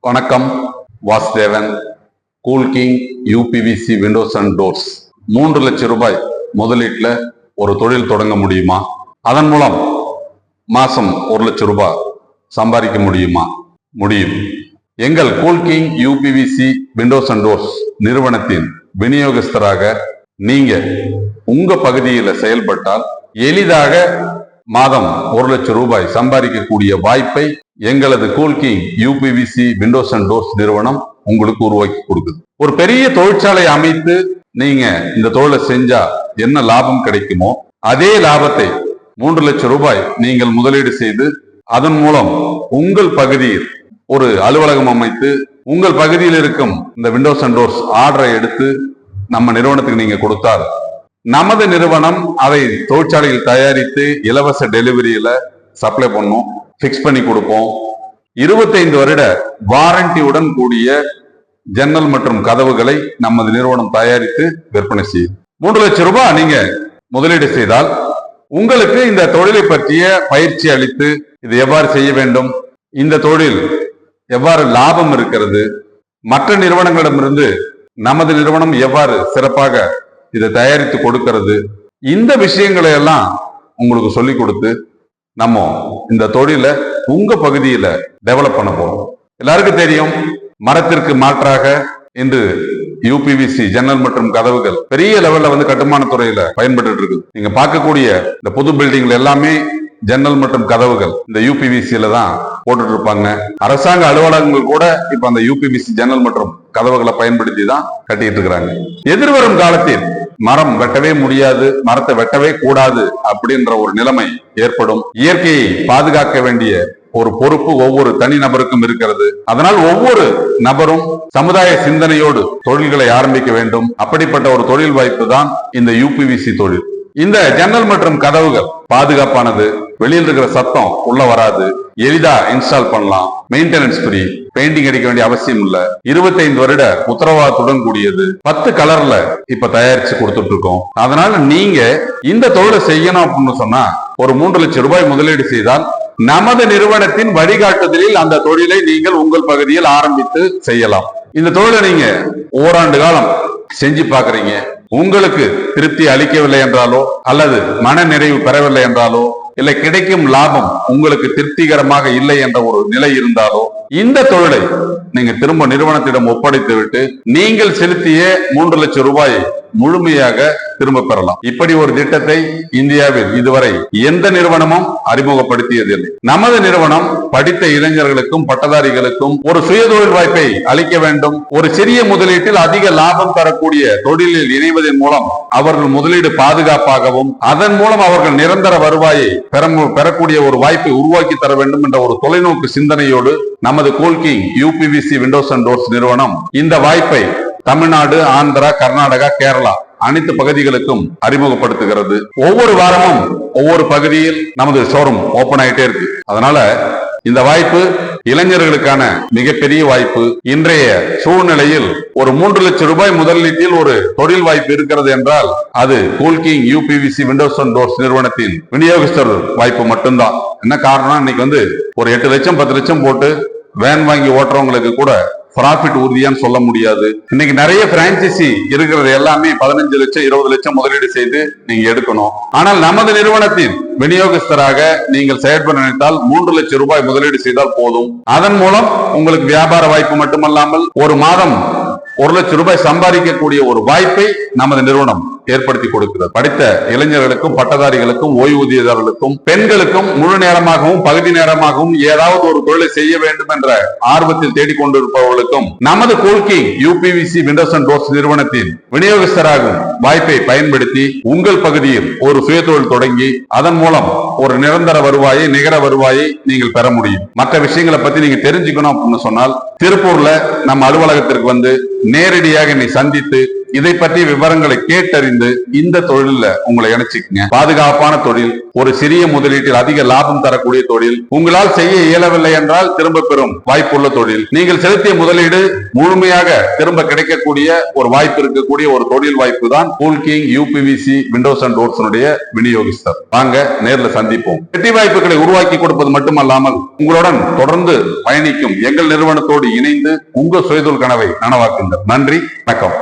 வணக்கம். Vasudevan. Cool king UPVC windows and doors. 3 லட்சம் ரூபாய் முதலீட்டுல ஒரு தொழில் தொடங்க முடியுமா? அதன் மூலம் மாசம் 1 லட்சம் ரூபாய் சம்பாதிக்க முடியுமா? முடியும். எங்கள் cool king UPVC windows and doors நிறுவனத்தின் விநியோகஸ்தராக நீங்க உங்க பகுதியில் செயல்பட்டால் எளிதாக மாதம் 1 லட்சம் ரூபாய் சம்பாதிக்கக்கூடிய வாய்ப்பை எங்களது cool king UPVC windows and doors நிறுவனம் உங்களுக்கு உருவாக்கி கொடுக்குது. ஒரு பெரிய தொழிற்சாலை அமைத்து நீங்க இந்த தொழிலை செஞ்சா என்ன லாபம் கிடைக்குமோ அதே லாபத்தை 3 லட்சம் ரூபாய் நீங்கள் முதலீடு செய்து அதன் மூலம் உங்கள் பகுதியில் ஒரு அலுவலகம் அமைத்து உங்கள் பகுதியில் இருக்கும் இந்த விண்டோஸ் அண்ட் டோர்ஸ் ஆர்டரை எடுத்து நம்ம நிறுவனத்துக்கு நீங்க கொடுத்தால் நமது நிறுவனம் அதை தொழிற்சாலையில் தயாரித்து இலவச டெலிவரியில சப்ளை பண்ணும், பிக்ஸ் பண்ணி கொடுப்போம். 25 வருட வாரண்டியுடன் கூடிய ஜன்னல் மற்றும் கதவுகளை நமது நிறுவனம் தயாரித்து விற்பனை செய்யும். 3 லட்சம் ரூபாய் நீங்க முதலீடு செய்தால் உங்களுக்கு இந்த தொழிலை பற்றிய பயிற்சி அளித்து இது எவ்வாறு செய்ய வேண்டும், இந்த தொழில் எவ்வாறு லாபம் இருக்கிறது, மற்ற நிறுவனங்களிடமிருந்து நமது நிறுவனம் எவ்வாறு சிறப்பாக இதை தயாரித்து கொடுக்கிறது, இந்த விஷயங்களை எல்லாம் உங்களுக்கு சொல்லி கொடுத்து நம்ம இந்த தொழிலை உங்க பகுதியில டெவலப் பண்ண போறோம். எல்லாருக்கும் தெரியும், மரத்திற்கு மாற்றாக இன்று யூபிவிசி ஜன்னல் மற்றும் கதவுகள் பெரிய லெவல்ல கட்டுமான துறையில பயன்பட்டு இருக்கு. நீங்க பார்க்கக்கூடிய இந்த புது பில்டிங்ல எல்லாமே ஜன்னல் மற்றும் கதவுகள் இந்த யூபிவிசியில தான் போட்டுட்டு இருப்பாங்க. அரசாங்க அலுவலகங்கள் கூட இப்ப அந்த யூபிவிசி ஜன்னல் மற்றும் கதவுகளை பயன்படுத்தி தான் கட்டிட்டு இருக்கிறாங்க. எதிர்வரும் காலத்தில் மரம் வெட்டவே முடியாது, மரத்தை வெட்டவே கூடாது அப்படின்ற ஒரு நிலைமை ஏற்படும். இயற்கையை பாதுகாக்க வேண்டிய ஒரு பொறுப்பு ஒவ்வொரு தனி நபருக்கும் இருக்கிறது. அதனால் ஒவ்வொரு நபரும் சமுதாய சிந்தனையோடு தொழில்களை ஆரம்பிக்க வேண்டும். அப்படிப்பட்ட ஒரு தொழில் வாய்ப்பு தான் இந்த யூபிவிசி தொழில். இந்த ஜன்னல் மற்றும் கதவுகள் பாதுகாப்பானது, வெளியில் இருக்கிற சத்தம் உள்ள வராது, எளிதா இன்ஸ்டால் பண்ணலாம், மெயின்டெனன்ஸ் ஃப்ரீ, பெயிண்டிங் அடிக்க வேண்டிய அவசியம் இல்ல, 25 வருட உத்தரவாதத்துடன் கூடியது, 10 கலர்ல இப்ப தயாரிச்சு கொடுத்துட்டு இருக்கோம். அதனால நீங்க இந்த தொழிலை செய்யணும் அப்படின்னு சொன்னா ஒரு 3 லட்சம் ரூபாய் முதலீடு செய்தால் நமது நிறுவனத்தின் வழிகாட்டுதலில் அந்த தொழிலை நீங்கள் உங்கள் பகுதியில் ஆரம்பித்து செய்யலாம். இந்த தொழிலை நீங்க ஓராண்டு காலம் செஞ்சு பாக்குறீங்க, உங்களுக்கு திருப்தி அளிக்கவில்லை என்றாலோ அல்லது மன நிறைவு பெறவில்லை என்றாலோ இல்லை கிடைக்கும் லாபம் உங்களுக்கு திருப்திகரமாக இல்லை என்ற ஒரு நிலை இருந்தாலோ இந்த தொழிலை நீங்க திரும்ப நிறுவனத்திடம் ஒப்படைத்து விட்டு நீங்கள் செலுத்திய 3 லட்சம் ரூபாயை முழுமையாக திரும்ப பெறலாம். இப்படி ஒரு திட்டத்தை இந்தியாவில் இதுவரை எந்த நிறுவனமும் அறிமுகப்படுத்தியதில்லை. நமது நிறுவனம் படித்த இளைஞர்களுக்கும் பட்டதாரிகளுக்கும் ஒரு சுய தொழில் வாய்ப்பை அளிக்க வேண்டும். ஒரு சிறிய முதலீட்டில் அதிக லாபம் தரக்கூடிய தொழிலில் இணைவதன் மூலம் அவர்கள் முதலீடு பாதுகாப்பாகவும் அதன் மூலம் அவர்கள் நிரந்தர வருவாயை பெறக்கூடிய ஒரு வாய்ப்பை உருவாக்கி தர வேண்டும் என்ற ஒரு தொலைநோக்கு சிந்தனையோடு நமது cool king UPVC windows and doors நிறுவனம் இந்த வாய்ப்பை தமிழ்நாடு, ஆந்திரா, கர்நாடகா, கேரளா அனைத்து பகுதிகளுக்கும் அறிமுகப்படுத்துகிறது. ஒவ்வொரு வாரமும் ஒவ்வொரு பகுதியில் நமது ஷோரூம் ஓபன் ஆயிட்டே இருக்கு. அதனால இந்த வாய்ப்பு இளைஞர்களுக்கான மிகப்பெரிய வாய்ப்பு. இன்றைய சூழ்நிலையில் ஒரு 3 லட்சம் ரூபாய் முதலீட்டில் ஒரு தொழில் வாய்ப்பு இருக்கிறது என்றால் அது cool king UPVC windows and doors நிறுவனத்தின் விநியோகஸ்தர் வாய்ப்பு மட்டும்தான். என்ன காரணம், இன்னைக்கு ஒரு 8 லட்சம் 10 லட்சம் போட்டு வேன் வாங்கி ஓட்டுறவங்களுக்கு கூட ப்ராஃபிட் உறுதியான்னு சொல்ல முடியாது. இன்னைக்கு நிறைய பிரான்சைசி இருக்கிறது எல்லாமே 15 லட்சம் 20 லட்சம் முதலீடு செய்து நீங்க எடுக்கணும். ஆனால் நமது நிறுவனத்தின் விநியோகஸ்தராக நீங்கள் செயல்பட நினைத்தால் 3 லட்சம் ரூபாய் முதலீடு செய்தால் போதும். அதன் மூலம் உங்களுக்கு வியாபார வாய்ப்பு மட்டுமல்லாமல் ஒரு மாதம் 1 லட்சம் ரூபாய் சம்பாதிக்கக்கூடிய ஒரு வாய்ப்பை நமது நிறுவனம் ஏற்படுத்தி கொடுக்கிறது. படித்த இளைஞர்களுக்கும் பட்டதாரிகளுக்கும் ஓய்வூதியதாரர்களுக்கும் பெண்களுக்கும் முழு நேரமாகவும் பகுதி நேரமாகவும் ஏதாவது ஒரு தொழிலை செய்ய வேண்டும் என்ற ஆர்வத்தில் தேடிக்கொண்டிருப்பவர்களுக்கும் நமது cool king UPVC windows and doors நிறுவனத்தின் விநியோகஸ்தராகும் வாய்ப்பை பயன்படுத்தி உங்கள் பகுதியில் ஒரு சுயதொழில் தொடங்கி அதன் மூலம் ஒரு நிரந்தர வருவாயை நிகர வருவாயை நீங்கள் பெற முடியும். மற்ற விஷயங்களை பத்தி நீங்க தெரிஞ்சுக்கணும் அப்படின்னு சொன்னால் திருப்பூர்ல நம்ம அலுவலகத்திற்கு நேரடியாக என்னை சந்தித்து இதை பற்றிய விவரங்களை கேட்டறிந்து இந்த தொழில உங்களை இணைச்சிக்கங்க. பாதுகாப்பான தொழில், ஒரு சிறிய முதலீட்டில் அதிக லாபம் தரக்கூடிய தொழில், உங்களால் செய்ய இயலவில்லை என்றால் திரும்ப பெறும் வாய்ப்புள்ள தொழில், நீங்கள் செலுத்திய முதலீடு முழுமையாக திரும்ப கிடைக்கக்கூடிய ஒரு வாய்ப்பு இருக்கக்கூடிய ஒரு தொழில் வாய்ப்பு தான் Coolking UPVC windows and doors விநியோகிஸ்தர். வாங்க நேர்ல சந்திப்போம். வெற்றி வாய்ப்புகளை உருவாக்கி கொடுப்பது மட்டுமல்லாமல் உங்களுடன் தொடர்ந்து பயணிக்கும் எங்கள் நிறுவனத்தோடு இணைந்து உங்கள் சுயதொழில் கனவை நனவாக்குங்கள். நன்றி, வணக்கம்.